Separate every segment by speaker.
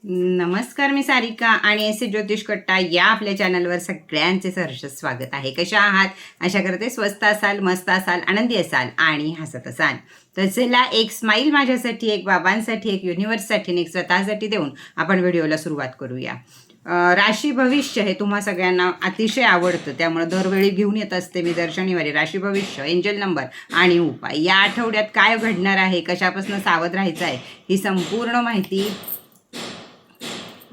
Speaker 1: नमस्कार, मी सारिका आणि एस ज्योतिष कट्टा या आपल्या चॅनलवर सगळ्यांचे सहर्ष स्वागत आहे. कशा आहात? आशा करते स्वस्त असाल, मस्त असाल, आनंदी असाल आणि हसत असाल. तर चला, एक स्माईल माझ्यासाठी, एक बाबांसाठी, एक युनिवर्ससाठी, एक स्वतःसाठी देऊन आपण व्हिडिओला सुरुवात करूया. राशी भविष्य हे तुम्हा सगळ्यांना अतिशय आवडतं, त्यामुळे दरवेळी घेऊन येत असते मी दर शनिवारी राशी भविष्य, एंजल नंबर आणि उपाय. या आठवड्यात काय घडणार आहे, कशापासून सावध राहायचं आहे, ही संपूर्ण माहिती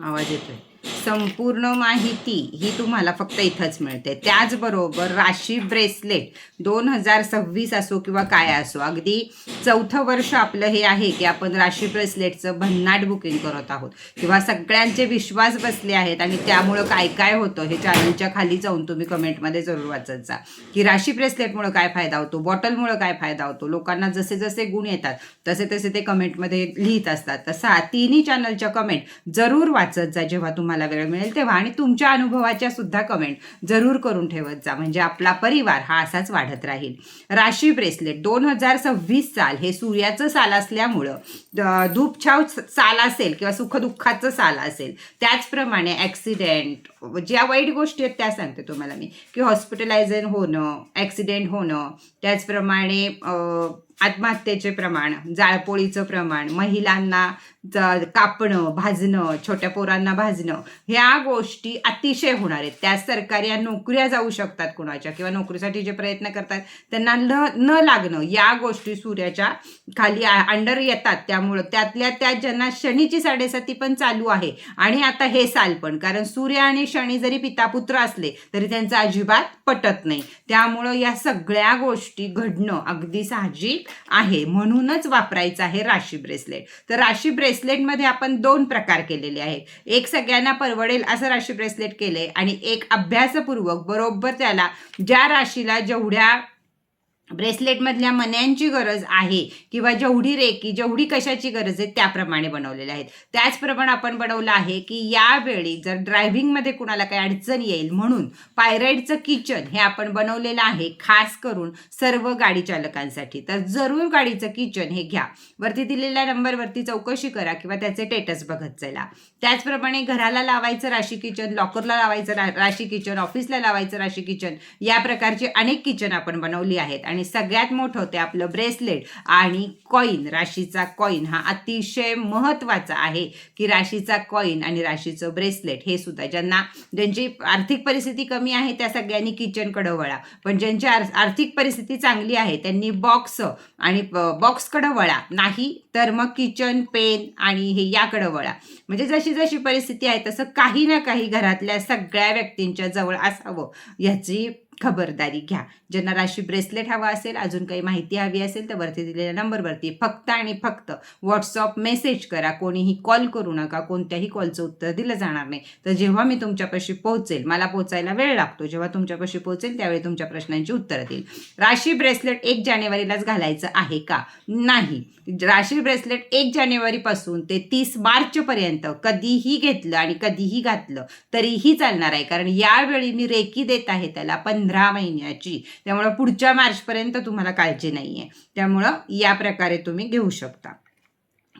Speaker 1: आवाज येतोय. संपूर्ण माहिती ही तुम्हाला फक्त इथंच मिळते. त्याचबरोबर राशी ब्रेसलेट 2026 असो किंवा काय असो, अगदी 4थं वर्ष आपलं हे आहे की आपण राशी ब्रेसलेटचं भन्नाट बुकिंग करत आहोत किंवा सगळ्यांचे विश्वास बसले आहेत. आणि त्यामुळं काय काय होतं हे चॅनलच्या खाली जाऊन तुम्ही कमेंटमध्ये जरूर वाचत जा की राशी ब्रेसलेटमुळं काय फायदा होतो, बॉटलमुळं काय फायदा होतो. लोकांना जसे जसे गुण येतात तसे तसे ते कमेंटमध्ये लिहित असतात. तसा तिन्ही चॅनलच्या कमेंट जरूर वाचत जा जेव्हा तुम्हाला वेळ मिळेल तेव्हा, आणि तुमच्या अनुभवाच्या सुद्धा कमेंट जरूर करून ठेवत जा, म्हणजे आपला परिवार हा असाच वाढत राहील. राशी ब्रेसलेट 2026 साल हे सूर्याचं साल असल्यामुळं धूपछाव साल असेल किंवा सुखदुःखाचं साल असेल. त्याचप्रमाणे ॲक्सिडेंट, ज्या वाईट गोष्टी आहेत त्या सांगते तुम्हाला मी, की हॉस्पिटलायझेशन होणं, ॲक्सिडेंट होणं, त्याचप्रमाणे आत्महत्येचे प्रमाण, जाळपोळीचं प्रमाण, महिलांना कापणं, भाजणं, छोट्या पोरांना भाजणं, ह्या गोष्टी अतिशय होणार आहेत. त्या सरकारी नोकऱ्या जाऊ शकतात कुणाच्या, किंवा नोकरीसाठी जे प्रयत्न करतात त्यांना न लागणं, या गोष्टी सूर्याच्या खाली अंडर येतात. त्यामुळं त्यातल्या त्या ज्यांना शनीची 7.5 पण चालू आहे आणि आता हे साल पण, कारण सूर्य आणि शनी जरी पितापुत्र असले तरी त्यांचं अजिबात पटत नाही. त्यामुळं या सगळ्या गोष्टी घडणं अगदी साहजिक आहे, म्हणूनच वापरायचं आहे राशी ब्रेसलेट. तर राशी ब्रेसलेटमध्ये आपण 2 प्रकार केलेले आहेत. एक सगळ्यांना परवडेल असं राशी ब्रेसलेट केले आणि एक अभ्यासपूर्वक बरोबर त्याला ज्या राशीला जेवढ्या ब्रेसलेटमधल्या मण्यांची गरज आहे किंवा जेवढी रेकी, जेवढी कशाची गरज आहे त्याप्रमाणे बनवलेले आहेत. त्याचप्रमाणे आपण बनवलं आहे की यावेळी जर ड्रायव्हिंगमध्ये कुणाला काही अडचण येईल म्हणून पायराईडचं किचन हे आपण बनवलेलं आहे खास करून सर्व गाडी चालकांसाठी. तर जरूर गाडीचं किचन हे घ्या. वरती दिलेल्या नंबरवरती चौकशी करा किंवा त्याचे स्टेटस बघत चला. त्याचप्रमाणे घराला लावायचं राशी किचन, लॉकरला लावायचं राशी किचन, ऑफिसला लावायचं राशी किचन, या प्रकारचे अनेक किचन आपण बनवली आहेत. आणि सगळ्यात मोठं ते आपलं ब्रेसलेट आणि कॉईन, राशीचा कॉईन हा अतिशय महत्त्वाचा आहे की राशीचा कॉईन आणि राशीचं ब्रेसलेट हे सुद्धा ज्यांची आर्थिक परिस्थिती कमी आहे त्या सगळ्यांनी किचनकडं वळा, पण ज्यांची आर्थिक परिस्थिती चांगली आहे त्यांनी बॉक्सकडं वळा, नाही तर मग किचन, पेन आणि हे याकडं वळा. म्हणजे जशी जशी परिस्थिती आहे तसं काही ना काही घरातल्या सगळ्या व्यक्तींच्या जवळ असावं याची खबरदारी घ्या. ज्यांना राशी ब्रेसलेट हवा असेल, अजून काही माहिती हवी असेल तर वरती दिलेल्या नंबरवरती फक्त आणि फक्त व्हॉट्सअप मेसेज करा. कोणीही कॉल करू नका, कोणत्याही कॉलचं उत्तर दिलं जाणार नाही. तर जेव्हा मी तुमच्यापाशी पोहोचेल, मला पोहोचायला वेळ लागतो, जेव्हा तुमच्यापाशी पोहोचेल त्यावेळी तुमच्या प्रश्नांची उत्तरं देईल. राशी ब्रेसलेट 1 जानेवारीलाच घालायचं आहे का? नाही. राशी ब्रेसलेट 1 जानेवारीपासून ते 30 मार्चपर्यंत कधीही घेतलं आणि कधीही घातलं तरीही चालणार आहे, कारण यावेळी मी रेकी देत आहे त्याला 15 महिन्याची. त्यामुळं पुढच्या मार्चपर्यंत तुम्हाला काळजी नाही आहे. त्यामुळं या प्रकारे तुम्ही घेऊ शकता.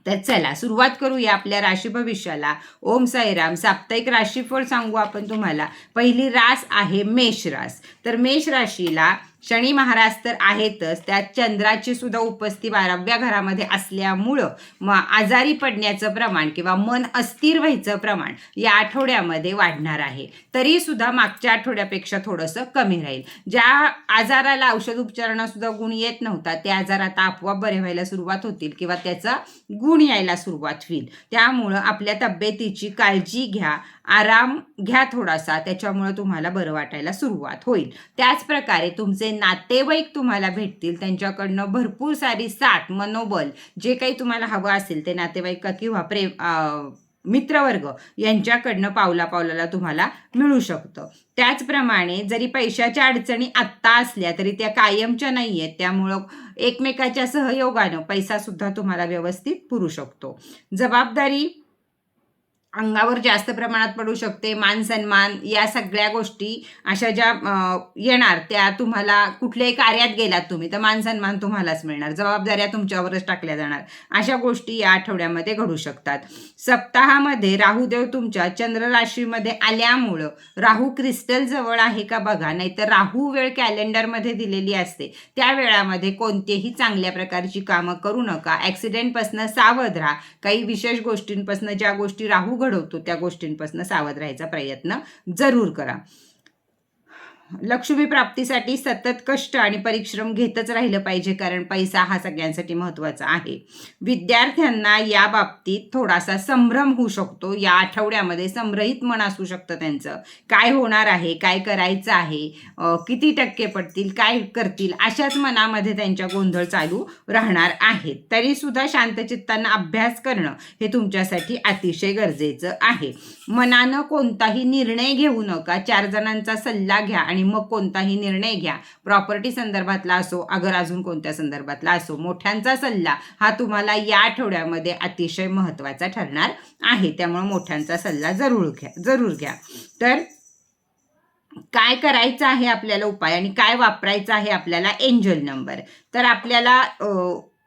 Speaker 1: तर चला सुरुवात करूया आपल्या राशी भविष्याला. ओम साईराम. साप्ताहिक राशीफळ सांगू आपण तुम्हाला. पहिली रास आहे मेष रास. तर मेष राशीला शनी महाराज तर आहेतच, त्यात चंद्राची सुद्धा उपस्थिती 12व्या घरामध्ये असल्यामुळं आजारी पडण्याचं प्रमाण किंवा मन अस्थिर व्हायचं प्रमाण या आठवड्यामध्ये वाढणार आहे. तरी सुद्धा मागच्या आठवड्यापेक्षा थोडंसं कमी राहील. ज्या आजाराला औषध उपचारांना सुद्धा गुण येत नव्हता ते आजार आता आपोआप बरे व्हायला सुरुवात होतील किंवा त्याचा गुण यायला सुरुवात होईल. त्यामुळं आपल्या तब्येतीची काळजी घ्या, आराम घ्या थोडासा, त्याच्यामुळं तुम्हाला बरं वाटायला सुरुवात होईल. त्याचप्रकारे तुमचे नातेवाईक तुम्हाला भेटतील, त्यांच्याकडनं भरपूर सारी साथ, मनोबल, जे काही तुम्हाला हवं असेल ते नातेवाईक किंवा मित्रवर्ग यांच्याकडनं पावला पावलाला तुम्हाला मिळू शकतं. त्याचप्रमाणे जरी पैशाच्या अडचणी आत्ता असल्या तरी त्या कायमच्या नाही आहेत, त्यामुळं एकमेकाच्या सहयोगानं पैसा सुद्धा तुम्हाला व्यवस्थित पुरू शकतो. जबाबदारी अंगावर जास्त प्रमाणात पडू शकते, मान सन्मान या सगळ्या गोष्टी अशा ज्या येणार त्या तुम्हाला कुठल्याही कार्यात गेलात तुम्ही तर मान सन्मान तुम्हालाच मिळणार, जबाबदाऱ्या तुमच्यावरच टाकल्या जाणार, अशा गोष्टी या आठवड्यामध्ये घडू शकतात. सप्ताहामध्ये राहुदेव तुमच्या चंद्र राशीमध्ये आल्यामुळं राहू क्रिस्टल जवळ आहे का बघा, नाहीतर राहू वेळ कॅलेंडरमध्ये दिलेली असते त्या वेळामध्ये कोणतेही चांगल्या प्रकारची कामं करू नका. ॲक्सिडेंटपासून सावध राहा. काही विशेष गोष्टींपासून ज्या गोष्टी राहू घडवतो त्या गोष्टींपासून सावध राहायचा प्रयत्न जरूर करा. लक्ष्मी प्राप्तीसाठी सतत कष्ट आणि परिश्रम घेतच राहिलं पाहिजे, कारण पैसा हा सगळ्यांसाठी महत्त्वाचा आहे. विद्यार्थ्यांना या बाबतीत थोडासा संभ्रम होऊ शकतो. या आठवड्यामध्ये संभ्रहित मन असू शकतं त्यांचं, काय होणार आहे, काय करायचं आहे, किती टक्के पडतील, काय करतील, अशाच मनामध्ये त्यांच्या गोंधळ चालू राहणार आहेत. तरीसुद्धा शांतचित्तानं अभ्यास करणं हे तुमच्यासाठी अतिशय गरजेचं आहे. मनानं कोणताही निर्णय घेऊ नका, 4 जणांचा सल्ला घ्या आणि मग कोणताही निर्णय घ्या. प्रॉपर्टी संदर्भातला असो, अगर अजून कोणत्या संदर्भातला असो, मोठ्यांचा सल्ला हा तुम्हाला या आठवड्यामध्ये अतिशय महत्त्वाचा ठरणार आहे. त्यामुळे मोठ्यांचा सल्ला जरूर घ्या. तर काय करायचं आहे आपल्याला उपाय आणि काय वापरायचं आहे आपल्याला एंजल नंबर, तर आपल्याला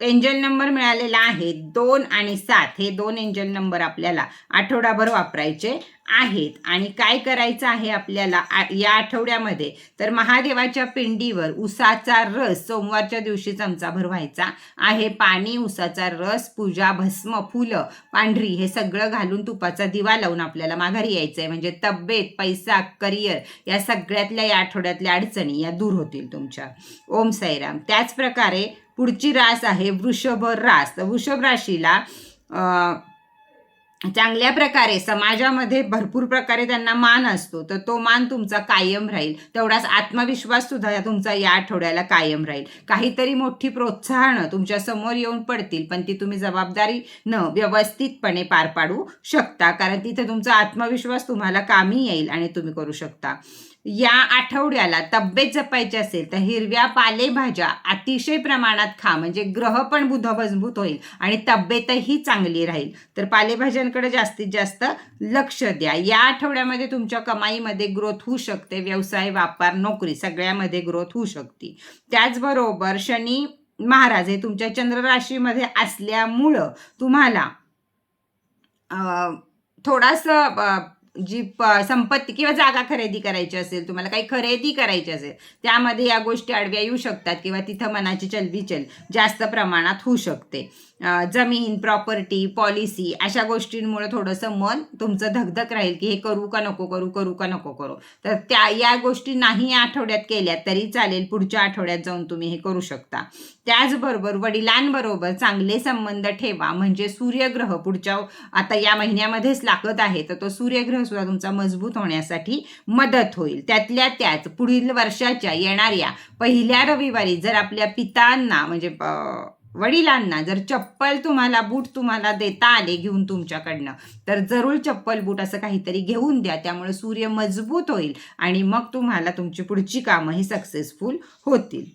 Speaker 1: एंजल नंबर मिळालेला आहे 2 आणि 7. हे 2 एंजल नंबर आपल्याला आठवडाभर वापरायचे आहेत. आणि काय करायचं आहे आपल्याला या आठवड्यामध्ये, तर महादेवाच्या पिंडीवर उसाचा रस सोमवारच्या दिवशी चमचाभर व्हायचा आहे. पाणी, उसाचा रस, पूजा, भस्म, फुलं पांढरी हे सगळं घालून तुपाचा दिवा लावून आपल्याला माघारी यायचं आहे. म्हणजे तब्येत, पैसा, करिअर या सगळ्यातल्या या आठवड्यातल्या अडचणी या दूर होतील तुमच्या. ओम साईराम. त्याच प्रकारे पुढची रास आहे वृषभ रास. तर वृषभ राशीला चांगल्या प्रकारे समाजामध्ये भरपूर प्रकारे त्यांना मान असतो, तर तो मान तुमचा कायम राहील. तेवढाच आत्मविश्वास सुद्धा तुमचा या आठवड्याला कायम राहील. काहीतरी मोठी प्रोत्साहनं तुमच्या समोर येऊन पडतील, पण ती तुम्ही जबाबदारीनं व्यवस्थितपणे पार पाडू शकता, कारण तिथे तुमचा आत्मविश्वास तुम्हाला कामी येईल आणि तुम्ही करू शकता. या आठवड्याला तब्येत जपायची असेल तर हिरव्या पालेभाज्या अतिशय प्रमाणात खा, म्हणजे ग्रह पण बुध मजबूत होईल आणि तब्येतही चांगली राहील. तर पालेभाज्यांकडे जास्तीत जास्त लक्ष द्या. या आठवड्यामध्ये तुमच्या कमाईमध्ये ग्रोथ होऊ शकते. व्यवसाय, व्यापार, नोकरी सगळ्यामध्ये ग्रोथ होऊ शकते. त्याचबरोबर शनी महाराज हे तुमच्या चंद्र राशीमध्ये असल्यामुळं तुम्हाला थोडासा जी संपत्ती किंवा जागा खरेदी करायची असेल, तुम्हाला काही खरेदी करायची असेल, त्यामध्ये या गोष्टी आडव्या येऊ शकतात किंवा तिथं मनाची चलबिचल जास्त प्रमाणात होऊ शकते. जमीन, प्रॉपर्टी, पॉलिसी अशा गोष्टींमुळे थोडंसं मन तुमचं धगधग राहील की हे करू का नको करू, करू का नको करू. तर या गोष्टी नाही या आठवड्यात केल्या तरी चालेल, पुढच्या आठवड्यात जाऊन तुम्ही हे करू शकता. त्याचबरोबर वडिलांबरोबर चांगले संबंध ठेवा, म्हणजे सूर्यग्रह पुढच्या आता या महिन्यामध्येच लागत आहे, तर तो सूर्यग्रह सुद्धा तुमचा मजबूत होण्यासाठी मदत होईल. त्यातल्या त्यात पुढील वर्षाच्या येणाऱ्या पहिल्या रविवारी जर आपल्या पितांना म्हणजे वडिलांना जर चप्पल तुम्हाला, बूट तुम्हाला देता आले घेऊन तुमच्याकडनं, तर जरूर चप्पल, बूट असं काहीतरी घेऊन द्या. त्यामुळे सूर्य मजबूत होईल आणि मग तुम्हाला तुमची पुढची कामं ही सक्सेसफुल होतील.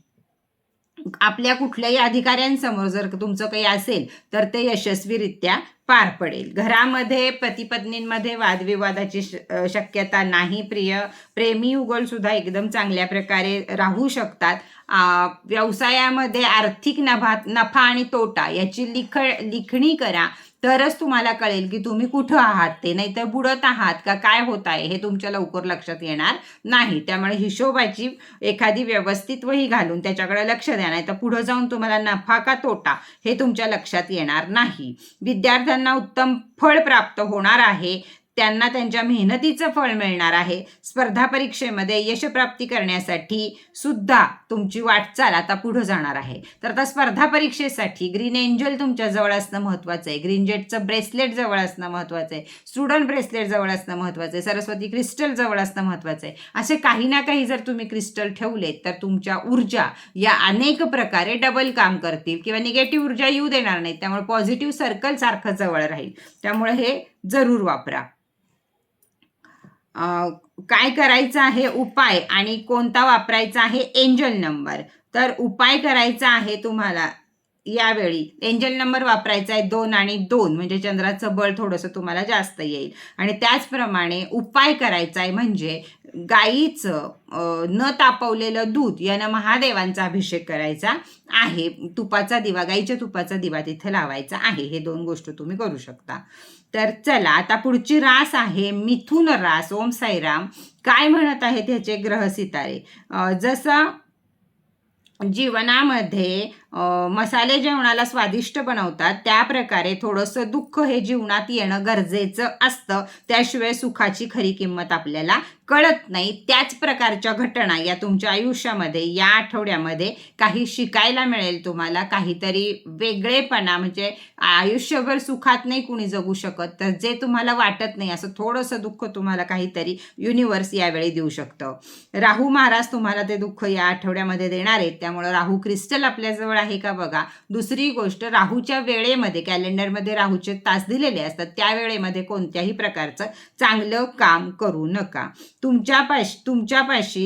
Speaker 1: आपल्या कुठल्याही अधिकाऱ्यांसमोर जर तुमचं काही असेल तर ते यशस्वीरित्या पार पडेल. घरामध्ये पती पत्नींमध्ये वादविवादाची शक्यता नाही. प्रेमी युगल सुद्धा एकदम चांगल्या प्रकारे राहू शकतात. व्यवसायामध्ये आर्थिक नफा आणि तोटा याची लिखणी करा, तरच तुम्हाला कळेल की तुम्ही कुठं आहात ते, नाहीतर बुडत आहात का काय होत आहे हे तुमच्या लवकर लक्षात येणार नाही. त्यामुळे हिशोबाची एखादी व्यवस्थित वही घालून त्याच्याकडे लक्ष द्या, नाही तर पुढे जाऊन तुम्हाला नफा का तोटा हे तुमच्या लक्षात येणार नाही. विद्यार्थ्यांना उत्तम फळ प्राप्त होणार आहे. त्यांना त्यांच्या मेहनतीचं फळ मिळणार आहे. स्पर्धा परीक्षेमध्ये यशप्राप्ती करण्यासाठी सुद्धा तुमची वाटचाल आता पुढे जाणार आहे. तर आता स्पर्धा परीक्षेसाठी ग्रीन एंजल तुमच्या जवळ असणं महत्त्वाचं आहे. ग्रीन जेटचं ब्रेसलेट जवळ असणं महत्त्वाचं आहे. स्टुडंट ब्रेसलेट जवळ असणं महत्त्वाचं आहे. सरस्वती क्रिस्टल जवळ असणं महत्त्वाचं आहे. असे काही ना काही जर तुम्ही क्रिस्टल ठेवलेत तर तुमच्या ऊर्जा या अनेक प्रकारे डबल काम करतील किंवा निगेटिव्ह ऊर्जा येऊ देणार नाही. त्यामुळे पॉझिटिव्ह सर्कल सारखं जवळ राहील. त्यामुळे हे जरूर वापरा. काय करायचं आहे उपाय आणि कोणता वापरायचा आहे एंजल नंबर, तर उपाय करायचा आहे तुम्हाला यावेळी एंजल नंबर वापरायचा आहे 2 आणि 2, म्हणजे चंद्राचं बळ थोडंसं तुम्हाला जास्त येईल. आणि त्याचप्रमाणे उपाय करायचा आहे म्हणजे गाईचं न तापवलेलं दूध यानं महादेवांचा अभिषेक करायचा आहे. तुपाचा दिवा, गाईच्या तुपाचा दिवा तिथे लावायचा आहे. हे 2 गोष्ट तुम्ही करू शकता. तर चला आता पुढची रास आहे मिथुन रास. ओम साईराम. काय म्हणत आहे त्याचे ग्रह सितारे? जसं जीवनामध्ये मसाले जेवणाला स्वादिष्ट बनवतात त्या प्रकारे थोडंसं दुःख हे जीवनात येणं गरजेचं असतं, त्याशिवाय सुखाची खरी किंमत आपल्याला कळत नाही. त्याच प्रकारच्या घटना या तुमच्या आयुष्यामध्ये या आठवड्यामध्ये काही शिकायला मिळेल तुम्हाला. काहीतरी वेगळेपणा, म्हणजे आयुष्यभर सुखात नाही कुणी जगू शकत, तर जे तुम्हाला वाटत नाही असं थोडंसं दुःख तुम्हाला काहीतरी युनिवर्स यावेळी देऊ शकतं. राहू महाराज तुम्हाला ते दुःख या आठवड्यामध्ये देणार आहेत, त्यामुळे राहू क्रिस्टल आपल्याजवळ आहे का बघा. दुसरी गोष्ट, राहूच्या वेळेमध्ये कॅलेंडरमध्ये राहूचे तास दिलेले असतात, त्या वेळेमध्ये कोणत्याही प्रकारचं चांगलं काम करू नका. तुमच्यापाशी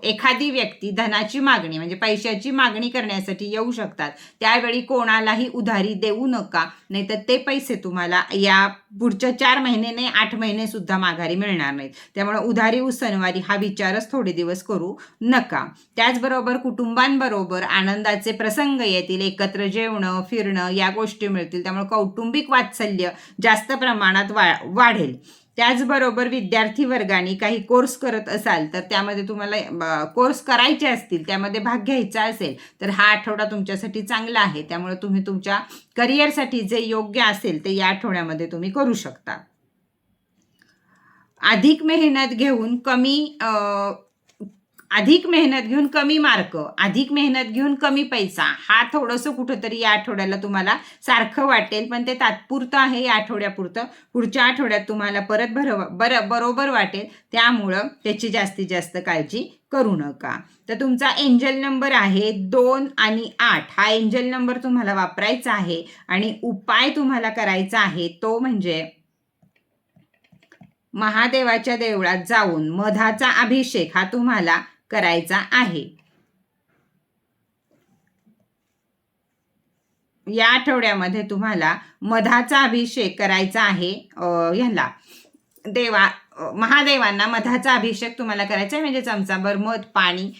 Speaker 1: एखादी व्यक्ती धनाची मागणी म्हणजे पैशाची मागणी करण्यासाठी येऊ शकतात, त्यावेळी कोणालाही उधारी देऊ नका, नाहीतर ते पैसे तुम्हाला या पुढच्या 4 महिने नाही 8 महिने सुद्धा माघारी मिळणार नाहीत. त्यामुळे उधारी उसनवारी हा विचारच थोडे दिवस करू नका. त्याचबरोबर कुटुंबांबरोबर आनंदाचे प्रसंग येतील, एकत्र जेवणं फिरणं या गोष्टी मिळतील, त्यामुळे कौटुंबिक वात्सल्य जास्त प्रमाणात वाढेल. त्याचबरोबर विद्यार्थी वर्गाने काही कोर्स करत असाल तर त्यामध्ये तुम्हाला कोर्स करायचे असतील, त्यामध्ये भाग घ्यायचा असेल तर हा आठवडा तुमच्यासाठी चांगला आहे. त्यामुळे तुम्ही तुमच्या करिअरसाठी जे योग्य असेल ते या आठवड्यामध्ये तुम्ही करू शकता. अधिक मेहनत घेऊन कमी मार्क, अधिक मेहनत घेऊन कमी पैसा, हा थोडंसं कुठंतरी या आठवड्याला तुम्हाला सारखं वाटेल, पण ते तात्पुरतं आहे या आठवड्यापुरतं. पुढच्या आठवड्यात तुम्हाला परत बरोबर वाटेल, त्यामुळं त्याची जास्तीत जास्त काळजी करू नका. तर तुमचा एंजल नंबर आहे 2 आणि 8. हा एंजल नंबर तुम्हाला वापरायचा आहे आणि उपाय तुम्हाला करायचा आहे तो म्हणजे महादेवाच्या देवळात जाऊन मधाचा अभिषेक हा तुम्हाला करायचा आहे. या आठवड्यामध्ये तुम्हाला मधाचा अभिषेक करायचा आहे. महादेवांना मधाचा अभिषेक तुम्हाला करायचा आहे, म्हणजे चमचाभर मध पाणी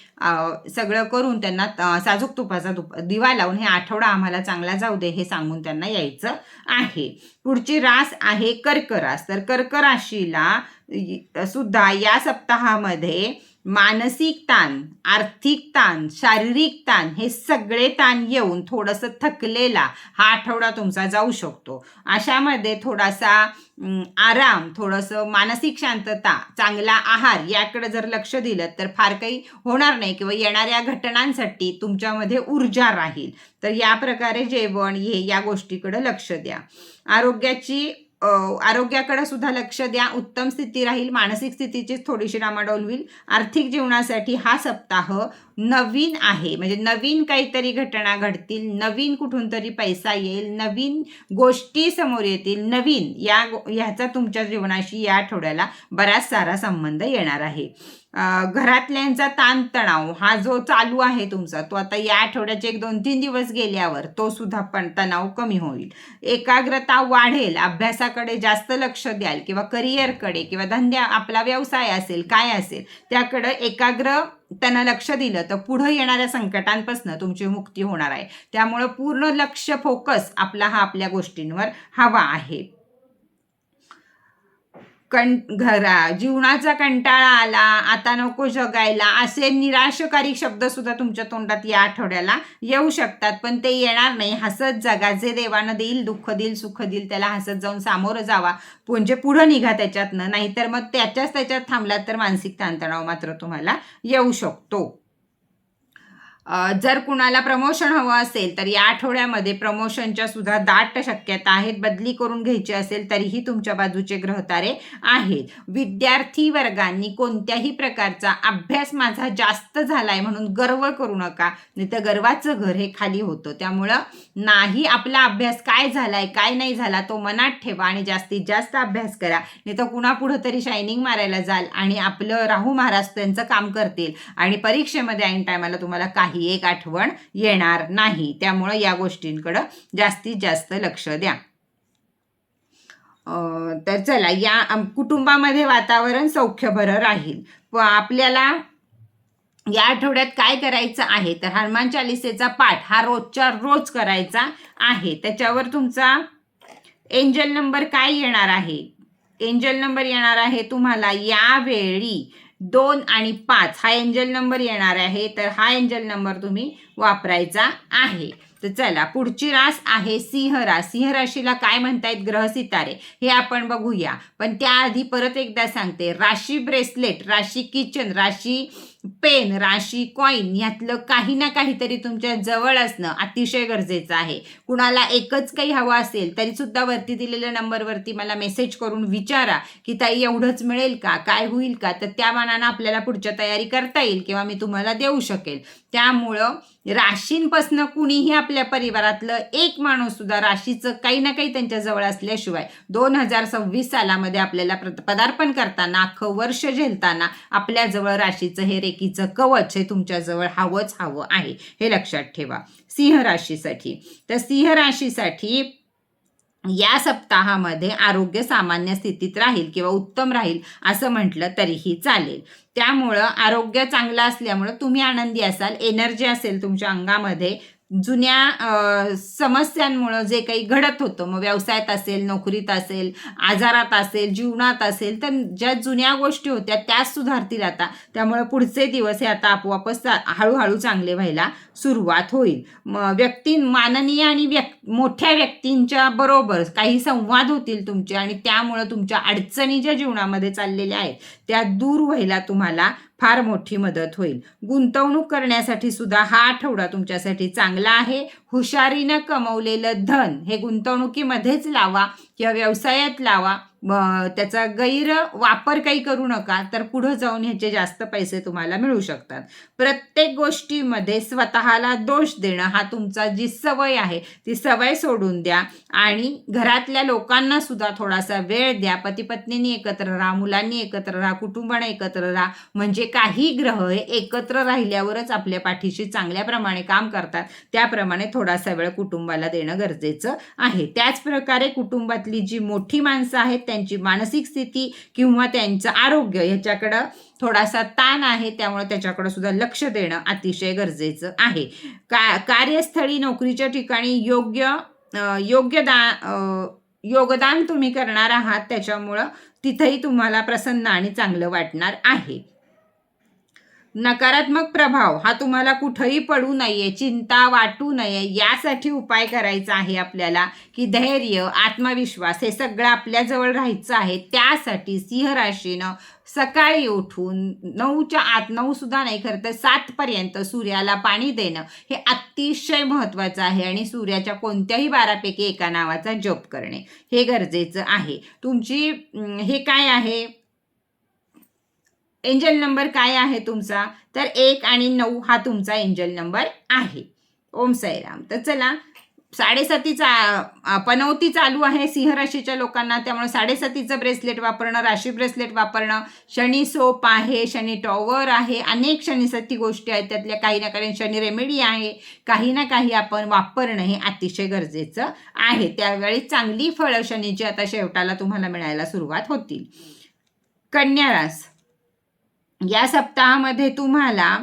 Speaker 1: सगळं करून त्यांना साजूक तुपाचा दिवा लावून हे आठवडा आम्हाला चांगला जाऊ दे हे सांगून त्यांना यायचं आहे. पुढची रास आहे कर्क रास. तर कर्क राशीला सुद्धा या सप्ताहामध्ये मानसिक ताण, आर्थिक ताण, शारीरिक ताण हे सगळे ताण येऊन थोडंसं थकलेला हा आठवडा तुमचा जाऊ शकतो. अशामध्ये थोडासा आराम, थोडंसं मानसिक शांतता, चांगला आहार याकडे जर लक्ष दिलं तर फार काही होणार नाही किंवा येणाऱ्या घटनांसाठी तुमच्यामध्ये ऊर्जा राहील. तर या प्रकारे जेवण हे या गोष्टीकडे लक्ष द्या. आरोग्याकडे सुद्धा लक्ष द्या. उत्तम स्थिती राहील. मानसिक स्थितीची थोडीशी डामाडोल होईल. आर्थिक जीवनासाठी हा सप्ताह नवीन आहे, म्हणजे नवीन काहीतरी घटना घडतील, नवीन कुठून तरी पैसा येईल, नवीन गोष्टी समोर येतील, नवीन ह्याचा तुमच्या जीवनाशी या आठवड्याला बराच सारा संबंध येणार आहे. घरातल्यांचा ताणतणाव हा जो चालू आहे तुमचा, तो आता या आठवड्याचे 1-2-3 दिवस गेल्यावर तो सुद्धा पण तणाव कमी होईल. एकाग्रता वाढेल. अभ्यासाकडे जास्त लक्ष द्याल किंवा करिअरकडे किंवा आपला व्यवसाय असेल काय असेल त्याकडे एकाग्रतेनं लक्ष दिलं तर पुढे येणाऱ्या संकटांपासून तुमची मुक्ती होणार आहे. त्यामुळं पूर्ण लक्ष फोकस आपल्या गोष्टींवर हवा आहे. जीवनाचा कंटाळा आला, आता नको जगायला, असे निराशकारी शब्द सुद्धा तुमच्या तोंडात या आठवड्याला येऊ शकतात, पण ते येणार नाही. हसत जगा. जे देवानं देईल, दुःख देईल, सुख देईल, त्याला हसत जाऊन सामोरं जावा, म्हणजे पुढं निघा त्याच्यातनं. नाहीतर मग त्याच्यात थांबलात तर मानसिक ताणतणाव मात्र तुम्हाला येऊ शकतो. जर कुणाला प्रमोशन हवं असेल तर या आठवड्यामध्ये प्रमोशनच्या सुद्धा दाट शक्यता आहेत. बदली करून घ्यायची असेल तरीही तुमच्या बाजूचे ग्रहतारे आहेत. विद्यार्थी वर्गांनी कोणत्याही प्रकारचा अभ्यास माझा जास्त झालाय म्हणून गर्व करू नका, नाही तर गर्वाचं घर हे खाली होतं. त्यामुळं नाही, आपला अभ्यास काय झालाय काय नाही झाला तो मनात ठेवा आणि जास्तीत जास्त अभ्यास करा, नाही तर कुणापुढं तरी शायनिंग मारायला जाल आणि आपलं राहू महाराज त्यांचं काम करतील आणि परीक्षेमध्ये ऐन टायमाला तुम्हाला काही काही एक आठवण येणार नाही. त्यामुळं या गोष्टींकडं जास्तीत जास्त लक्ष द्या. तर चला, या कुटुंबामध्ये वातावरण सौख्यभरं राहील. आपल्याला या आठवड्यात काय करायचं आहे तर हनुमान चालिसेचा पाठ हा रोजच्या रोज करायचा आहे. त्याच्यावर तुमचा एंजल नंबर काय येणार आहे? एंजल नंबर येणार आहे तुम्हाला यावेळी 2 आणि 5 हा एंजल नंबर येणार आहे. तर हा एंजल नंबर तुम्ही वापरायचा आहे. तर चला, पुढची रास आहे सिंह रास. सिंह राशीला काय म्हणतायत ग्रह सितारे हे आपण बघूया. पण त्याआधी परत एकदा सांगते, राशी ब्रेसलेट, राशी किचन, राशी पेन, राशी कॉईन यातलं काही ना काहीतरी तुमच्या जवळ असणं अतिशय गरजेचं आहे. कुणाला एकच काही हवं असेल तरी सुद्धा वरती दिलेल्या नंबरवरती मला मेसेज करून विचारा की ताई एवढंच मिळेल का, काय होईल का, तर त्या मानानं आपल्याला पुढच्या तयारी करता येईल किंवा मी तुम्हाला देऊ शकेल. त्यामुळं राशींपासनं कुणीही आपल्या परिवारातलं एक माणूस सुद्धा राशीचं काही ना काही त्यांच्या जवळ असल्याशिवाय 2026 सालामध्ये आपल्याला पदार्पण करताना, अख्खं वर्ष झेलताना आपल्याजवळ राशीचं हे रेकीचं कवच हे तुमच्याजवळ हवंच हवं आहे, हे लक्षात ठेवा. सिंह राशीसाठी, तर सिंह राशीसाठी या सप्ताहामध्ये आरोग्य सामान्य स्थितीत राहील किंवा उत्तम राहील असं म्हटलं तरीही चालेल. त्यामुळं आरोग्य चांगलं असल्यामुळं तुम्ही आनंदी असाल, एनर्जी असेल तुमच्या अंगामध्ये. जुन्या समस्यांमुळं जे काही घडत होतं, मग व्यवसायात असेल, नोकरीत असेल, आजारात असेल, जीवनात असेल, तर ज्या जुन्या गोष्टी होत्या त्याच सुधारतील आता. त्यामुळे पुढचे दिवस हे आता आपोआपच हळूहळू चांगले व्हायला सुरुवात होईल. माननीय आणि मोठ्या व्यक्तींच्या बरोबर काही संवाद होतील तुमचे आणि त्यामुळं तुमच्या अडचणी ज्या जीवनामध्ये चाललेल्या आहेत त्या दूर व्हायला तुम्हाला फार मोठी मदत होईल. गुंतवणूक करण्यासाठी सुद्धा हा आठवडा तुमच्यासाठी चांगला आहे. हुशारीनं कमवलेलं धन हे गुंतवणुकीमध्येच लावा किंवा व्यवसायात लावा. त्याचा गैरवापर काही करू नका, तर पुढे जाऊन ह्याचे जास्त पैसे तुम्हाला मिळू शकतात. प्रत्येक गोष्टीमध्ये स्वतःला दोष देणं हा तुमचा जी सवय आहे ती सवय सोडून द्या आणि घरातल्या लोकांना सुद्धा थोडासा वेळ द्या. पती पत्नींनी एकत्र राहा, मुलांनी एकत्र राहा, कुटुंबाने एकत्र राहा. म्हणजे काही ग्रह हे एकत्र राहिल्यावरच आपल्या पाठीशी चांगल्या प्रमाणे काम करतात. त्याप्रमाणे थोडासा वेळ कुटुंबाला देणं गरजेचं आहे. त्याचप्रकारे कुटुंबातली जी मोठी माणसं आहेत त्यांची मानसिक स्थिती किंवा त्यांचं आरोग्य ह्याच्याकडं थोडासा ताण आहे, त्यामुळे त्याच्याकडे सुद्धा लक्ष देणं अतिशय गरजेचं आहे. कार्यस्थळी, नोकरीच्या ठिकाणी योगदान तुम्ही करणार आहात, त्याच्यामुळं तिथेही तुम्हाला प्रसन्न आणि चांगलं वाटणार आहे. नकारात्मक प्रभाव हा तुम्हाला कुठेही पडू नये, चिंता वाटू नये यासाठी उपाय करायचा आहे आपल्याला की धैर्य, आत्मविश्वास हे सगळं आपल्याजवळ राहायचं आहे. त्यासाठी सिंह राशीनं सकाळी उठून 9च्या आत, 9 सुद्धा नाही खरं तर 7 पर्यंत सूर्याला पाणी देणं हे अतिशय महत्त्वाचं आहे आणि सूर्याच्या कोणत्याही 12पैकी एका नावाचा जप करणे हे गरजेचं आहे. तुमची हे काय आहे, एंजल नंबर काय आहे तुमचा, तर 1 आणि 9 हा तुमचा एंजल नंबर आहे. ओम साईराम. तर चला, 7:30चा पनौती चालू आहे सिंह राशीच्या लोकांना, त्यामुळे 7:30चं ब्रेसलेट वापरणं, राशी ब्रेसलेट वापरणं, शनी सोप आहे, शनी टॉवर आहे, अनेक शनीसाठी गोष्टी आहेत, त्यातल्या काही ना काही शनी रेमेडी आहे, काही ना काही आपण वापरणं हे अतिशय गरजेचं आहे. त्यावेळी चांगली फळं शनीची आता शेवटाला तुम्हाला मिळायला सुरुवात होतील. कन्या रास, या सप्ताहामध्ये तुम्हाला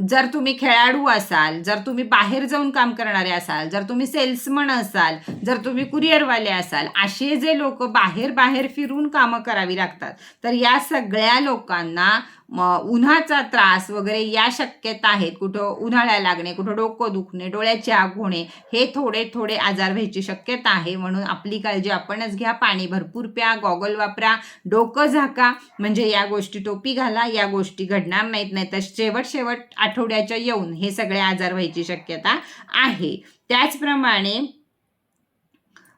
Speaker 1: जर तुम्ही खेळाडू असाल, जर तुम्ही बाहेर जाऊन काम करणारे असाल, जर तुम्ही सेल्समन असाल, जर तुम्ही कुरिअरवाले असाल, असे जे लोक बाहेर फिरून कामं करावी लागतात, तर या सगळ्या लोकांना उन्हाचा त्रास वगैरे या शक्यता आहेत. कुठं उन्हाळ्या लागणे, कुठं डोकं दुखणे, डोळ्याची आग होणे, हे थोडे आजार व्हायची शक्यता आहे. म्हणून आपली काळजी आपणच घ्या. पाणी भरपूर प्या, गॉगल वापरा, डोकं झाका, म्हणजे या गोष्टी, टोपी घाला, या गोष्टी घडणार नाहीत. नाही तर शेवट आठवड्याच्या येऊन हे सगळे आजार व्हायची शक्यता आहे. त्याचप्रमाणे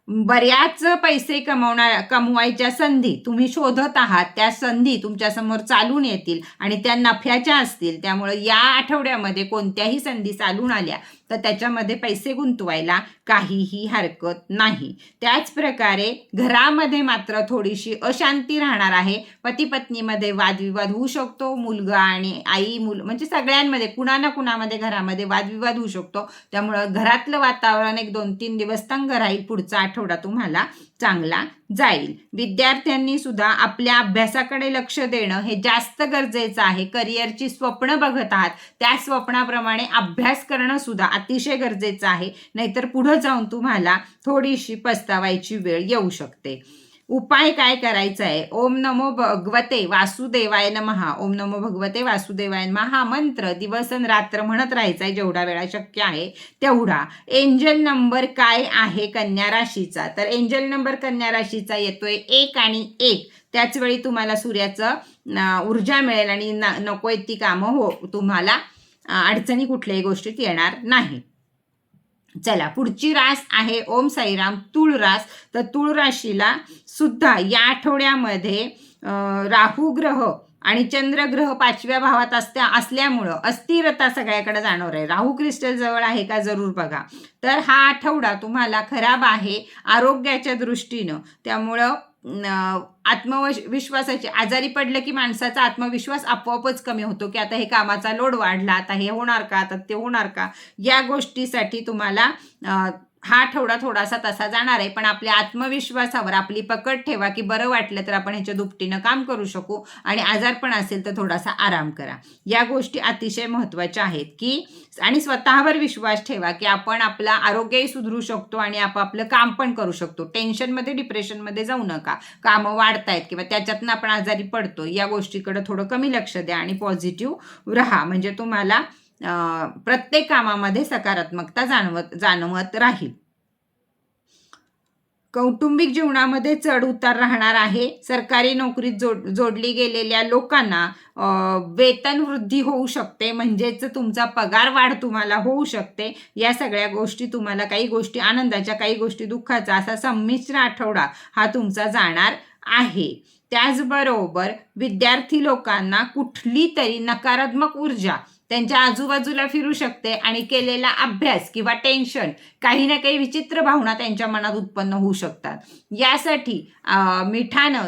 Speaker 1: बऱ्याच पैसे कमवायच्या संधी तुम्ही शोधत आहात, त्या संधी तुमच्यासमोर चालून येतील आणि त्या नफ्याच्या असतील. त्यामुळे या आठवड्यामध्ये कोणत्याही संधी चालून आल्या तर त्याच्यामध्ये पैसे गुंतवायला काहीही हरकत नाही. त्याच प्रकारे घरामध्ये मात्र थोडीशी अशांती राहणार आहे. पती पत्नीमध्ये वादविवाद होऊ शकतो. मुलगा आणि आई म्हणजे सगळ्यांमध्ये कुणा ना कुणामध्ये घरामध्ये वादविवाद होऊ शकतो. त्यामुळं घरातलं वातावरण एक 2-3 दिवस तंग राहील. पुढचा आठवडा तुम्हाला चांगला जाईल. विद्यार्थ्यांनी सुद्धा आपल्या अभ्यासाकडे लक्ष देणं हे जास्त गरजेचं आहे. करिअरची स्वप्न बघत आहात, त्या स्वप्नाप्रमाणे अभ्यास करणं सुद्धा अतिशय गरजेचं आहे. नाहीतर पुढे जाऊन तुम्हाला थोडीशी पस्तावायची वेळ येऊ शकते. उपाय काय करायचा आहे? ओम नमो भगवते वासुदेवाय नमः, ओम नमो भगवते वासुदेवाय नमः हा मंत्र दिवस आणि रात्र म्हणत राहायचा आहे, जेवढा वेळा शक्य आहे तेवढा. एंजल नंबर काय आहे कन्या राशीचा? तर एंजल नंबर कन्या राशीचा येतोय 1 आणि 1. त्याच वेळी तुम्हाला सूर्याचं ऊर्जा मिळेल आणि नकोय ती कामं तुम्हाला अडचणी कुठल्याही गोष्टीत येणार नाही. चला, पुढची रास आहे ओम साईराम तुळ रास. तर तुळ राशीला सुद्धा या आठवड्यामध्ये राहू ग्रह आणि चंद्रग्रह 5व्या भावात असल्यामुळं अस्थिरता सगळ्याकडे जाणवणार आहे. राहू क्रिस्टल जवळ आहे का जरूर बघा. तर हा आठवडा तुम्हाला खराब आहे आरोग्याच्या दृष्टीनं. त्यामुळं आत्मविश्वासाची आजारी पडलं की माणसाचा आत्मविश्वास आपोआपच कमी होतो की आता हे कामाचा लोड वाढला, आता हे होणार का, आता ते होणार का. या गोष्टीसाठी तुम्हाला हा आठवडा थोडासा तसा जाणार आहे. पण आपल्या आत्मविश्वासावर आपली पकड ठेवा की बरं वाटलं तर आपण ह्याच्या दुपटीनं काम करू शकू आणि आजारपण असेल तर थोडासा आराम करा. या गोष्टी अतिशय महत्त्वाच्या आहेत की आणि स्वतःवर विश्वास ठेवा की आपण आपलं आरोग्यही सुधरू शकतो आणि आपलं काम पण करू शकतो. टेन्शनमध्ये डिप्रेशनमध्ये जाऊ नका. कामं वाढतायत किंवा त्याच्यातनं आपण आजारी पडतो या गोष्टीकडे थोडं कमी लक्ष द्या आणि पॉझिटिव्ह राहा. म्हणजे तुम्हाला प्रत्येक कामामध्ये सकारात्मकता जाणवत राहील. कौटुंबिक जीवनामध्ये चढ उतार राहणार आहे. सरकारी नोकरीत जोडली गेलेल्या लोकांना वेतन वृद्धी होऊ शकते, म्हणजेच तुमचा पगार वाढ तुम्हाला होऊ शकते. या सगळ्या गोष्टी तुम्हाला काही गोष्टी आनंदाच्या, काही गोष्टी दुःखाचा असा संमिश्र आठवडा हा तुमचा जाणार आहे. त्याचबरोबर विद्यार्थी लोकांना कुठली तरी नकारात्मक ऊर्जा त्यांच्या आजूबाजूला फिरू शकते आणि केलेला अभ्यास किंवा टेन्शन काही ना काही विचित्र भावना त्यांच्या मनात उत्पन्न होऊ शकतात. यासाठी मिठानं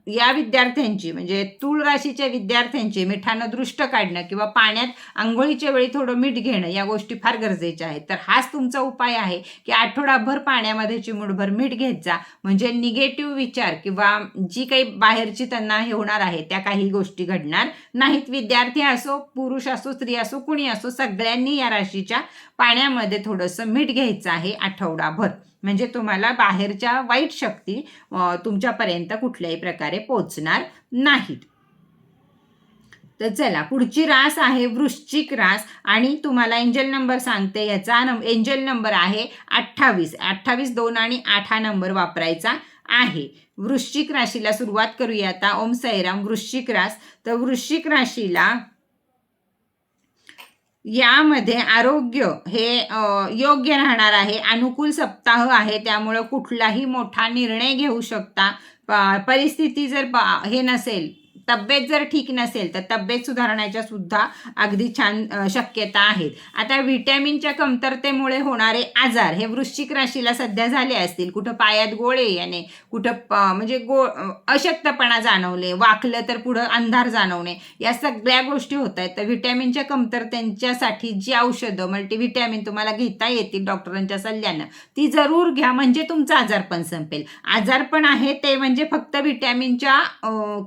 Speaker 1: या विद्यार्थ्यांची म्हणजे तुळ राशीच्या विद्यार्थ्यांची मिठानं दृष्ट काढणं किंवा पाण्यात आंघोळीच्या वेळी थोडं मीठ घेणं या गोष्टी फार गरजेच्या आहेत. तर हाच तुमचा उपाय आहे की आठवडाभर पाण्यामध्ये चिमूटभर मीठ घेत जा. म्हणजे निगेटिव्ह विचार किंवा जी काही बाहेरची त्यांना हे होणार आहे त्या काही गोष्टी घडणार नाहीत. विद्यार्थी असो, पुरुष असो, स्त्री असो, कुणी असो, सगळ्यांनी या राशीच्या पाण्यामध्ये थोडंसं मीठ घ्यायचं आहे आठवडाभर. म्हणजे तुम्हाला बाहेरच्या वाईट शक्ती तुमच्यापर्यंत कुठल्याही प्रकारे पोहोचणार नाहीत. तर चला, पुढची रास आहे वृश्चिक रास आणि तुम्हाला एंजल नंबर सांगते. याचा एंजल नंबर आहे 28. 28, 2 आणि 8 हा नंबर वापरायचा आहे. वृश्चिक राशीला सुरुवात करूया आता. ओम साईराम. वृश्चिक रास. तर वृश्चिक राशीला यामध्ये आरोग्य हे योग्य राहणार आहे. अनुकूल सप्ताह आहे, त्यामुळं कुठलाही मोठा निर्णय घेऊ शकता. परिस्थिती जर हे नसेल, तब्येत जर ठीक नसेल तर तब्येत सुधारण्याच्या सुद्धा अगदी छान शक्यता आहेत. आता व्हिटॅमिनच्या कमतरतेमुळे होणारे आजार हे वृश्चिक राशीला सध्या झाले असतील. कुठं पायात गोळे याने, कुठं म्हणजे अशक्तपणा जाणवले, वाकलं तर पुढं अंधार जाणवणे, या सगळ्या गोष्टी होत आहेत. तर व्हिटॅमिनच्या कमतरतेच्यासाठी जी औषधं मल्टीव्हिटॅमिन तुम्हाला घेता येतील डॉक्टरांच्या सल्ल्यानं ती जरूर घ्या. म्हणजे तुमचा आजारपण संपेल. आजारपण आहे ते म्हणजे फक्त व्हिटॅमिनच्या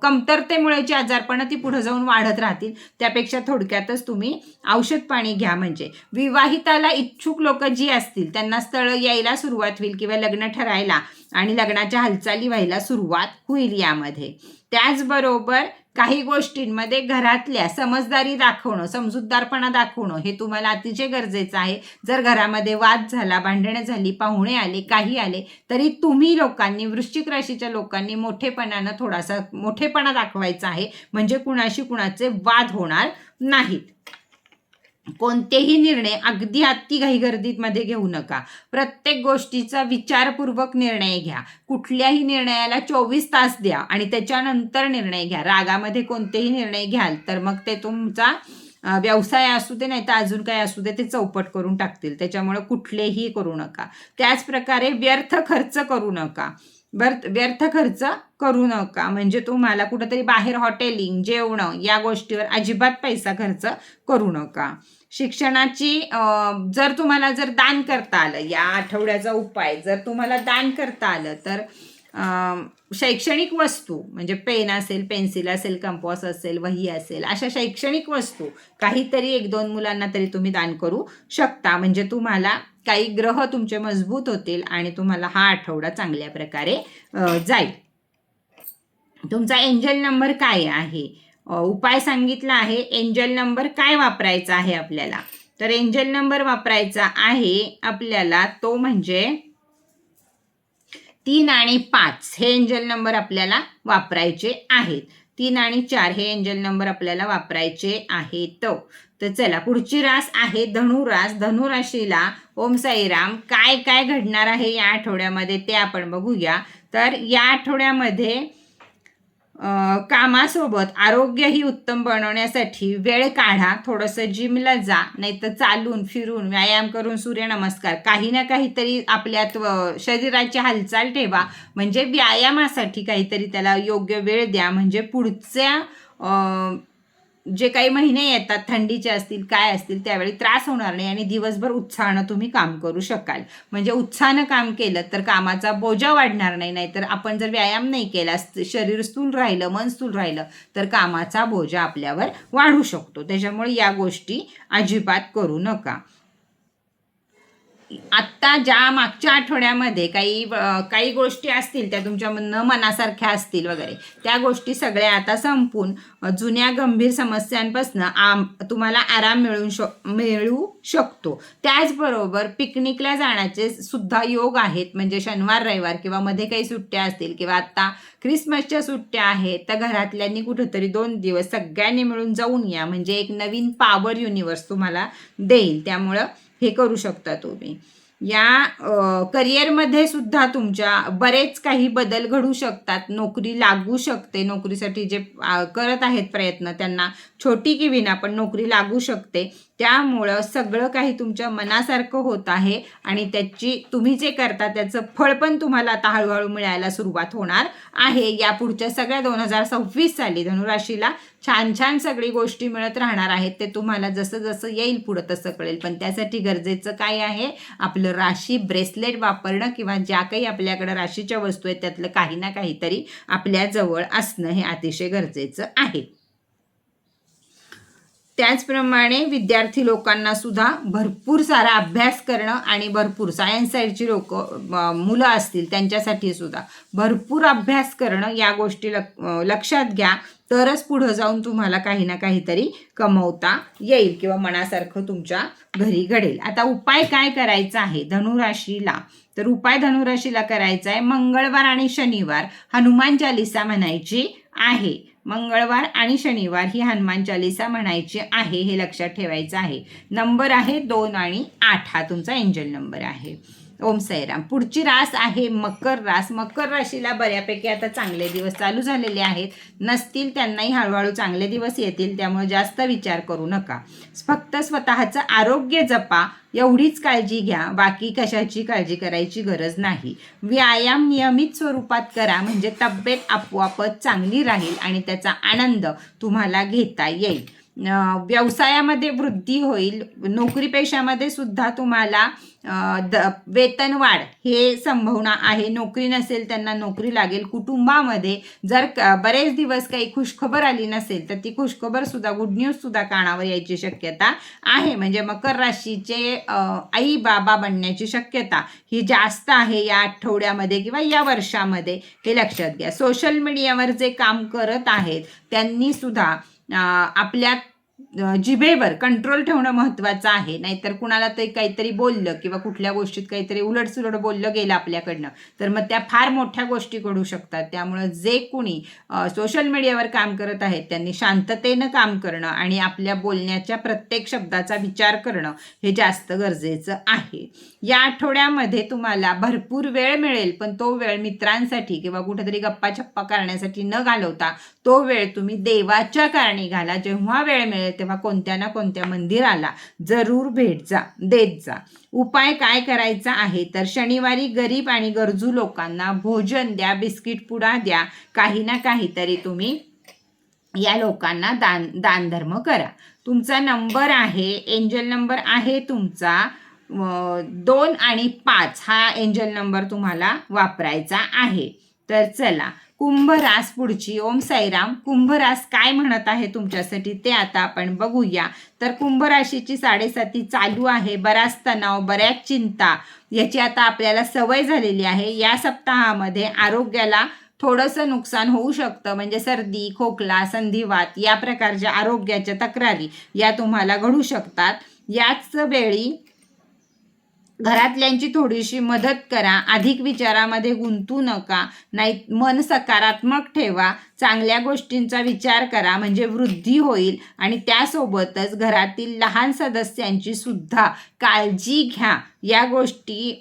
Speaker 1: कमतरतेमुळे जी आजारपण ती पुढे जाऊन वाढत राहतील. त्यापेक्षा थोडक्यातच तुम्ही औषध पाणी घ्या. म्हणजे विवाहिताला इच्छुक लोक जी असतील त्यांना स्थळ यायला सुरुवात होईल किंवा लग्न ठरायला आणि लग्नाच्या हालचाली व्हायला सुरुवात होईल यामध्ये. त्याचबरोबर काही गोष्टींमध्ये घरातल्या समजदारी दाखवणं, समजूतदारपणा दाखवणं हे तुम्हाला अतिशय गरजेचं आहे. जर घरामध्ये वाद झाला, भांडणं झाली, पाहुणे आले, काही आले तरी तुम्ही लोकांनी, वृश्चिक राशीच्या लोकांनी मोठेपणानं थोडासा मोठेपणा दाखवायचा आहे. म्हणजे कुणाशी कुणाचे वाद होणार नाहीत. कोणतेही निर्णय अगदी अति घाईगर्दीमध्ये घेऊ नका. प्रत्येक गोष्टीचा विचारपूर्वक निर्णय घ्या. कुठल्याही निर्णयाला 24 तास द्या आणि त्याच्यानंतर निर्णय घ्या. रागामध्ये कोणतेही निर्णय घ्याल तर मग ते तुमचा व्यवसाय असू दे नाही तर अजून काही असू दे ते चौपट करून टाकतील. त्याच्यामुळे कुठलेही करू नका. त्याचप्रकारे व्यर्थ खर्च करू नका. व्यर्थ खर्च करू नका म्हणजे तुम्हाला कुठंतरी बाहेर हॉटेलिंग जेवणं या गोष्टीवर अजिबात पैसा खर्च करू नका. शिक्षणाची जर दान करता आलं, या आठवड्याचा उपाय जर तुम्हाला दान करता आलं तर शैक्षणिक वस्तू म्हणजे पेन असेल, पेन्सिल असेल, कंपास असेल, वही असेल, अशा शैक्षणिक वस्तू काहीतरी 1-2 मुलांना तरी तुम्ही दान करू शकता. म्हणजे तुम्हाला काही ग्रह तुमचे मजबूत होतील आणि तुम्हाला हा आठवडा चांगल्या प्रकारे जाईल. तुमचा एंजल नंबर काय आहे, उपाय सांगितला आहे. एंजल नंबर काय वापरायचा आहे आपल्याला, तर एंजल नंबर वापरायचा आहे आपल्याला तो म्हणजे 3 आणि 5 हे एंजल नंबर आपल्याला वापरायचे आहेत. 3 आणि 4 हे एंजल नंबर आपल्याला वापरायचे आहेत. तर चला पुढची रास आहे धनुरास. धनुराशीला ओम साईराम काय काय घडणार आहे या आठवड्यामध्ये ते आपण बघूया. तर या आठवड्यामध्ये कामासोबत आरोग्यही उत्तम बनवण्यासाठी वेळ काढा. थोडंसं जिमला जा, नाही तर चालून फिरून व्यायाम करून सूर्यनमस्कार काही ना काहीतरी आपल्यात शरीराची हालचाल ठेवा. म्हणजे व्यायामासाठी काहीतरी त्याला योग्य वेळ द्या. म्हणजे पुढच्या जे काही महिने येतात थंडीचे असतील काय असतील त्यावेळी त्रास होणार नाही आणि दिवसभर उत्साहानं तुम्ही काम करू शकाल. म्हणजे उत्साहानं काम केलं तर कामाचा बोजा वाढणार नाही. नाहीतर आपण जर व्यायाम नाही केला, शरीर स्थूल राहिलं, मन स्थूल राहिलं तर कामाचा बोजा आपल्यावर वाढू शकतो. त्याच्यामुळे या गोष्टी अजिबात करू नका. आत्ता ज्या मागच्या आठवड्यामध्ये काही गोष्टी असतील त्या तुमच्या न मनासारख्या असतील वगैरे, त्या गोष्टी सगळ्या आता संपून जुन्या गंभीर समस्यांपासून तुम्हाला आराम मिळू शकतो. त्याचबरोबर पिकनिकला जाण्याचे सुद्धा योग आहेत. म्हणजे शनिवार रविवार किंवा मध्ये काही सुट्ट्या असतील किंवा आत्ता ख्रिसमसच्या सुट्ट्या आहेत तर घरातल्यांनी कुठंतरी 2 दिवस सगळ्यांनी मिळून जाऊन या. म्हणजे एक नवीन पॉवर युनिवर्स तुम्हाला देईल. त्यामुळं हे करू शकता तुम्ही. या करिअरमध्ये सुद्धा तुमच्या बरेच काही बदल घडू शकतात. नोकरी लागू शकते. नोकरीसाठी जे करत आहेत प्रयत्न त्यांना छोटी की विना पण नोकरी लागू शकते. त्यामुळं सगळं काही तुमच्या मनासारखं होत आहे आणि तुम्ही जे करता त्याचं फळ पण तुम्हाला आता हळूहळू मिळायला सुरुवात होणार आहे. या पुढच्या सगळ्या 2026 साली धनुराशीला छान छान सगळी गोष्टी मिळत राहणार आहेत. ते तुम्हाला जसं जसं येईल पुढं तसं कळेल. पण त्यासाठी गरजेचं काय आहे, आपलं राशी ब्रेसलेट वापरणं किंवा ज्या काही आपल्याकडे राशीच्या वस्तू आहेत त्यातलं काही ना काहीतरी आपल्या जवळ असणं हे अतिशय गरजेचं आहे. त्याचप्रमाणे विद्यार्थी लोकांना सुद्धा भरपूर सारा अभ्यास करणं आणि भरपूर सायन्स साईडची मुलं असतील त्यांच्यासाठी सुद्धा भरपूर अभ्यास करणं या गोष्टी लक्षात घ्या. तरच पुढं जाऊन तुम्हाला काही ना काहीतरी कमवता येईल किंवा मनासारखं तुमच्या घरी घडेल. आता उपाय काय करायचा आहे धनुराशीला, तर उपाय धनुराशीला करायचा आहे मंगळवार आणि शनिवार हनुमान चालीसा म्हणायची आहे. मंगळवार आणि शनिवार ही हनुमान चालीसा म्हणायची आहे. हे लक्षात ठेवायचं आहे. नंबर आहे 2 आणि 8 हा तुमचा एंजल नंबर आहे. ओम साईराम. पुढची रास आहे मकर रास. मकर राशीला बऱ्यापैकी आता चांगले दिवस चालू झालेले आहेत. नसतील त्यांनाही हळूहळू चांगले दिवस येतील. त्यामुळे जास्त विचार करू नका. फक्त स्वतःचं आरोग्य जपा एवढीच काळजी घ्या. बाकी कशाची काळजी करायची गरज नाही. व्यायाम नियमित स्वरूपात करा म्हणजे तब्येत आपोआपच चांगली राहील आणि त्याचा आनंद तुम्हाला घेता येईल. व्यवसायामध्ये वृद्धी होईल. नोकरी पेशामध्ये सुद्धा तुम्हाला वेतनवाढ हे संभावना आहे. नोकरी नसेल त्यांना नोकरी लागेल. कुटुंबामध्ये जर बरेच दिवस काही खुशखबर आली नसेल तर ती खुशखबर सुद्धा गुड न्यूज सुद्धा कानावर यायची शक्यता आहे. म्हणजे मकर राशीचे आई बाबा बनण्याची शक्यता ही जास्त आहे या आठवड्यामध्ये किंवा या वर्षामध्ये. हे लक्षात घ्या. सोशल मीडियावर जे काम करत आहेत त्यांनी सुद्धा आपल्या जिभेवर कंट्रोल ठेवणं महत्त्वाचं आहे. नाहीतर कुणाला ते काहीतरी बोललं किंवा कुठल्या गोष्टीत काहीतरी उलटसुलट बोललं गेलं आपल्याकडनं तर मग त्या फार मोठ्या गोष्टी घडू शकतात. त्यामुळं जे कोणी सोशल मीडियावर काम करत आहेत त्यांनी शांततेनं काम करणं आणि आपल्या बोलण्याच्या प्रत्येक शब्दाचा विचार करणं हे जास्त गरजेचं आहे. या आठवड्यामध्ये तुम्हाला भरपूर वेळ मिळेल पण तो वेळ मित्रांसाठी किंवा कुठेतरी गप्पा छप्पा करण्यासाठी न घालवता तो वेळ तुम्ही देवाच्या कारणी घाला. जेव्हा वेळ मिळेल तेव्हा कोणत्या ना कोणत्या मंदिराला जरूर भेट देत जा. उपाय काय करायचा आहे तर शनिवारी गरीब आणि गरजू लोकांना भोजन द्या, बिस्किट पुडा द्या, काही ना काहीतरी तुम्ही या लोकांना दानधर्म करा. तुमचा नंबर आहे, एंजल नंबर आहे तुमचा 2 आणि 5 हा एंजल नंबर तुम्हाला वापरायचा आहे. तर चला कुंभ रास पुढची. ओम साईराम. कुंभ रास काय म्हणत आहे तुमच्यासाठी ते आता आपण बघूया. तर कुंभ राशीची 7.5 चालू आहे. बराच तणाव, बऱ्याच चिंता याची आता आपल्याला सवय झालेली आहे. या सप्ताहामध्ये आरोग्याला थोडंसं नुकसान होऊ शकतं, म्हणजे सर्दी, खोकला, संधिवात या प्रकारच्या आरोग्याच्या तक्रारी या तुम्हाला घडू शकतात. याच वेळी घरातल्यांची थोडीशी मदत करा. अधिक विचारामध्ये गुंतू नका, नाही मन सकारात्मक ठेवा. चांगल्या गोष्टींचा विचार करा म्हणजे वृद्धी होईल. आणि त्यासोबतच घरातील लहान सदस्यांची सुद्धा काळजी घ्या. या गोष्टी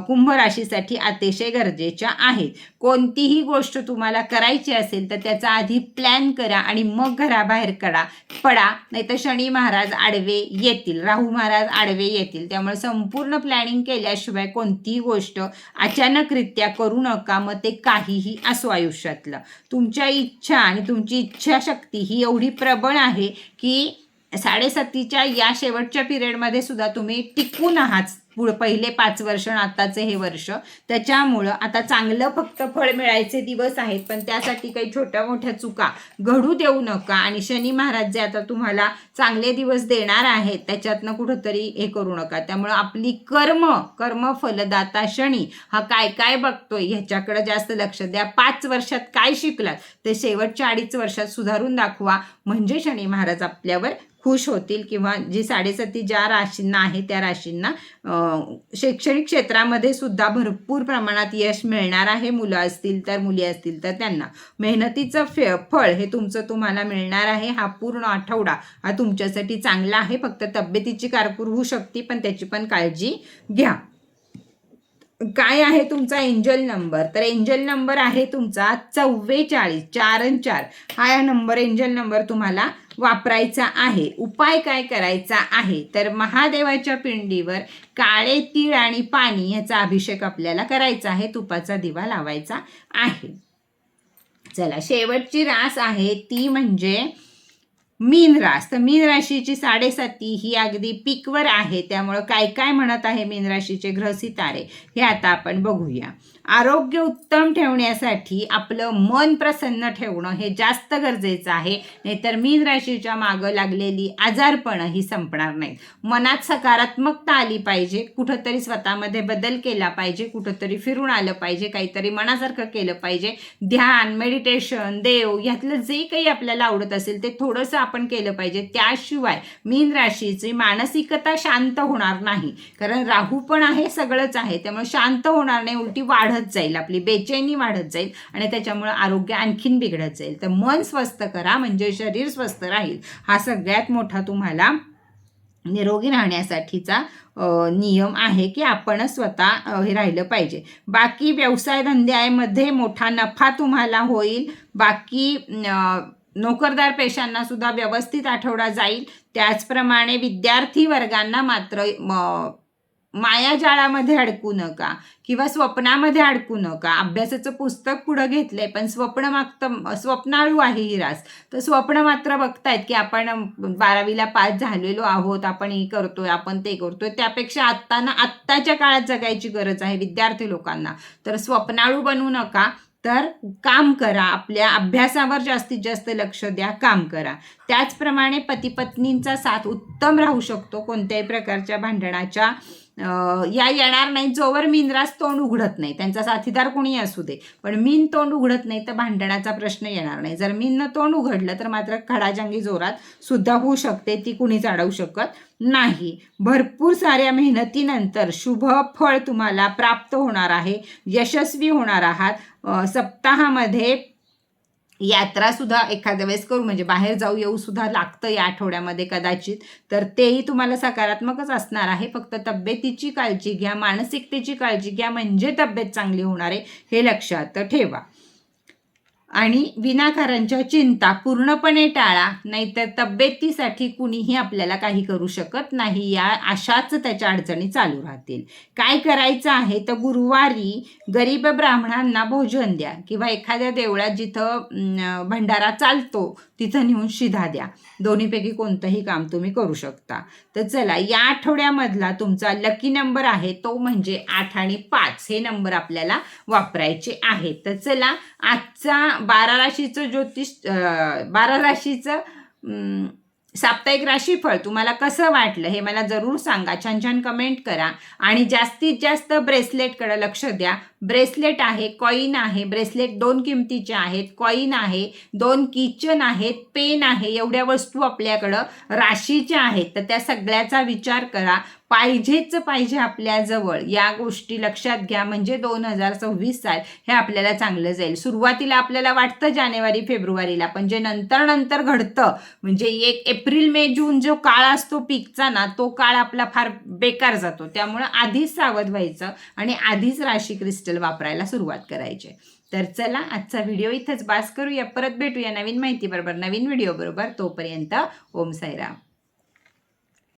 Speaker 1: कुंभ राशीसाठी अतिशय गरजेच्या आहेत. कोणतीही गोष्ट तुम्हाला करायची असेल तर त्याचा आधी प्लॅन करा आणि मग घराबाहेर पडा. नाहीतर शनी महाराज आडवे येतील, राहू महाराज आडवे येतील. त्यामुळे संपूर्ण प्लॅनिंग केल्याशिवाय कोणतीही गोष्ट अचानकरित्या करू नका. मग ते काहीही असो आयुष्यातलं. तुमच्या इच्छा आणि तुमची इच्छाशक्ती ही एवढी प्रबळ आहे की 7.5च्या या शेवटच्या पिरियडमध्ये सुद्धा तुम्ही टिकून आहात. पहिले 5 वर्ष आणि आत्ताचे हे वर्ष, त्याच्यामुळं आता चांगलं फक्त फळ मिळायचे दिवस आहेत. पण त्यासाठी काही छोट्या मोठ्या चुका घडू देऊ नका. आणि शनी महाराज जे आता तुम्हाला चांगले दिवस देणार आहेत त्याच्यातनं कुठंतरी हे करू नका. त्यामुळं आपली कर्म फलदाता शनी हा काय काय बघतोय ह्याच्याकडे जास्त लक्ष द्या. 5 वर्षात काय शिकलात ते शेवटच्या 2.5 वर्षात सुधारून दाखवा, म्हणजे शनी महाराज आपल्यावर खुश होतील. किंवा जी 7.5 ज्या राशींना आहे त्या राशींना शैक्षणिक क्षेत्रामध्ये सुद्धा भरपूर प्रमाणात यश मिळणार आहे. मुलं असतील तर, मुली असतील तर त्यांना मेहनतीचं फळ हे तुमचं तुम्हाला मिळणार आहे. हा पूर्ण आठवडा हा तुमच्यासाठी चांगला आहे. फक्त तब्येतीची कारकूर होऊ शकते, पण त्याची पण काळजी घ्या. काय आहे तुमचा एंजल नंबर तर एंजल नंबर आहे तुमचा 44, 4 आणि 4 हा नंबर एंजल नंबर तुम्हाला वापरायचा आहे. उपाय काय करायचा आहे तर महादेवाच्या पिंडीवर काळे तीळ आणि पाणी याचा अभिषेक आपल्याला करायचा आहे. तुपाचा दिवा लावायचा आहे. चला शेवटची रास आहे ती म्हणजे मीन रास. तर मीन राशीची 7.5 ही अगदी पीकवर आहे. त्यामुळं काय काय म्हणत आहे मीन राशीचे ग्रह सितारे हे आता आपण बघूया. आरोग्य उत्तम ठेवण्यासाठी आपलं मन प्रसन्न ठेवणं हे जास्त गरजेचं आहे. नाहीतर मीन राशीच्या मागं लागलेली आजारपण ही संपणार नाहीत. मनात सकारात्मकता आली पाहिजे. कुठंतरी स्वतःमध्ये बदल केला पाहिजे. कुठंतरी फिरून आलं पाहिजे. काहीतरी मनासारखं केलं पाहिजे. ध्यान, मेडिटेशन, देव ह्यातलं जे काही आपल्याला आवडत असेल ते थोडंसं आपण केलं पाहिजे. त्याशिवाय मीन राशीची मानसिकता शांत होणार नाही. कारण राहू पण आहे, सगळंच आहे. त्यामुळे शांत होणार नाही, उलटी वाढत जाईल. आपली बेचैनी वाढत जाईल आणि त्याच्यामुळे आरोग्य आणखीन बिघडत जाईल. तर मन स्वस्थ करा म्हणजे शरीर स्वस्थ राहील. हा सगळ्यात मोठा तुम्हाला निरोगी राहण्यासाठीचा नियम आहे की आपण स्वतः हे राहिलं पाहिजे. बाकी व्यवसाय धंद्यामध्ये मोठा नफा तुम्हाला होईल. बाकी नोकरदार पेशांना सुद्धा व्यवस्थित आठवडा जाईल. त्याचप्रमाणे विद्यार्थी वर्गांना मात्र मायाजाळामध्ये अडकू नका किंवा स्वप्नामध्ये अडकू नका. अभ्यासाचं पुस्तक पुढं घेतलंय पण स्वप्नाळू आहे ही रास. तर स्वप्न मात्र बघतायत की आपण 12वीला पास झालेलो आहोत, आपण हे करतोय, आपण ते करतोय. त्यापेक्षा आत्ताच्या काळात जगायची गरज आहे विद्यार्थी लोकांना. तर स्वप्नाळू बनू नका, तर काम करा. आपल्या अभ्यासावर जास्तीत जास्त लक्ष द्या, काम करा. त्याचप्रमाणे पती पत्नींचा साथ उत्तम राहू शकतो. कोणत्याही प्रकारच्या भांडणाच्या या येणार नाही जोवर मीन रास तोंड उघडत नाही. त्यांचा साथीदार कोणी असू दे, पण मीन तोंड उघडत नाही तर भांडणाचा प्रश्न येणार नाही. जर मीननं तोंड उघडलं तर मात्र खडाजंगी जोरात सुद्धा होऊ शकते. ती कुणीच अडवू शकत नाही. भरपूर साऱ्या मेहनतीनंतर शुभ फळ तुम्हाला प्राप्त होणार आहे. यशस्वी होणार आहात. सप्ताहामध्ये यात्रा सुद्धा एखाद्या वेळेस करू म्हणजे बाहेर जाऊ येऊ सुद्धा लागतं या आठवड्यामध्ये कदाचित. तर तेही तुम्हाला सकारात्मकच असणार आहे. फक्त तब्येतीची काळजी घ्या, मानसिकतेची काळजी घ्या म्हणजे तब्येत चांगली होणार आहे, हे लक्षात ठेवा. आणि विनाकारणच्या चिंता पूर्णपणे टाळा, नाहीतर तब्येतीसाठी कुणीही आपल्याला काही करू शकत नाही. या अशाच त्याच्या अडचणी चालू राहतील. काय करायचं आहे तर गुरुवारी गरीब ब्राह्मणांना भोजन द्या किंवा एखाद्या देवळात जिथं भंडारा चालतो तिथं नेऊन शिधा द्या. दोन्हीपैकी कोणतंही काम तुम्ही करू शकता. तर चला, या आठवड्यामधला तुमचा लकी नंबर आहे तो म्हणजे 8 आणि 5 हे नंबर आपल्याला वापरायचे आहेत. तर चला, आजचा 12 राशीचं 12 राशीचं साप्ताहिक राशीफळ तुम्हाला कसं वाटलं हे मला जरूर सांगा. छान छान कमेंट करा आणि जास्तीत जास्त ब्रेसलेटकडे लक्ष द्या. ब्रेसलेट आहे, कॉईन आहे. ब्रेसलेट 2 किमतीचे आहेत, कॉईन आहे, 2 किचन आहेत, पेन आहे. एवढ्या वस्तू आपल्याकडं राशीच्या आहेत. तर त्या सगळ्याचा विचार करा. पाहिजेच पाहिजे आपल्याजवळ. या गोष्टी लक्षात घ्या, म्हणजे 2026 साल हे आपल्याला चांगलं जाईल. सुरुवातीला आपल्याला वाटतं जानेवारी फेब्रुवारीला, पण जे नंतर घडतं म्हणजे 1 एप्रिल मे जून जो काळ असतो पीकचा ना, तो काळ आपला फार बेकार जातो. त्यामुळं आधीच सावध व्हायचं आणि आधीच राशी क्रिस्टल वापरायला सुरुवात करायची. तर चला, आजचा व्हिडिओ इथंच बास करूया. परत भेटूया नवीन माहिती बरोबर, नवीन व्हिडिओ बरोबर. तोपर्यंत ओम साईराम.